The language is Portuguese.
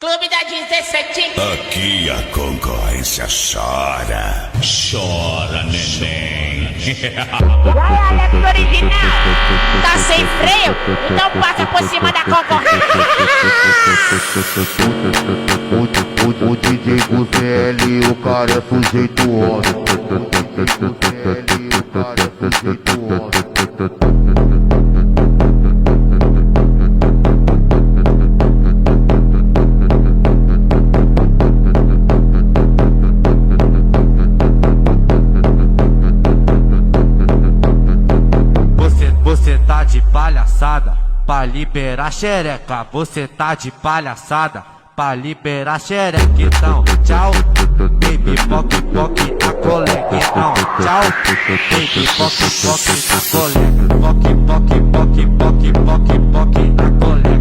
Clube da 17. Aqui a concorrência chora. Chora, neném. Vai, Alex original. Tá sem freio? Então passa por cima da concorrência. O DJ Guzelli, o cara é sujeituoso. Você tá de palhaçada pra liberar xereca. Você tá de palhaçada pra liberar xereca. Então, tchau, baby, poque, poque, a colega. Então, tchau, baby, poque, poque, a colega. Poque, poque, poque, poque, poque, poque, a colega.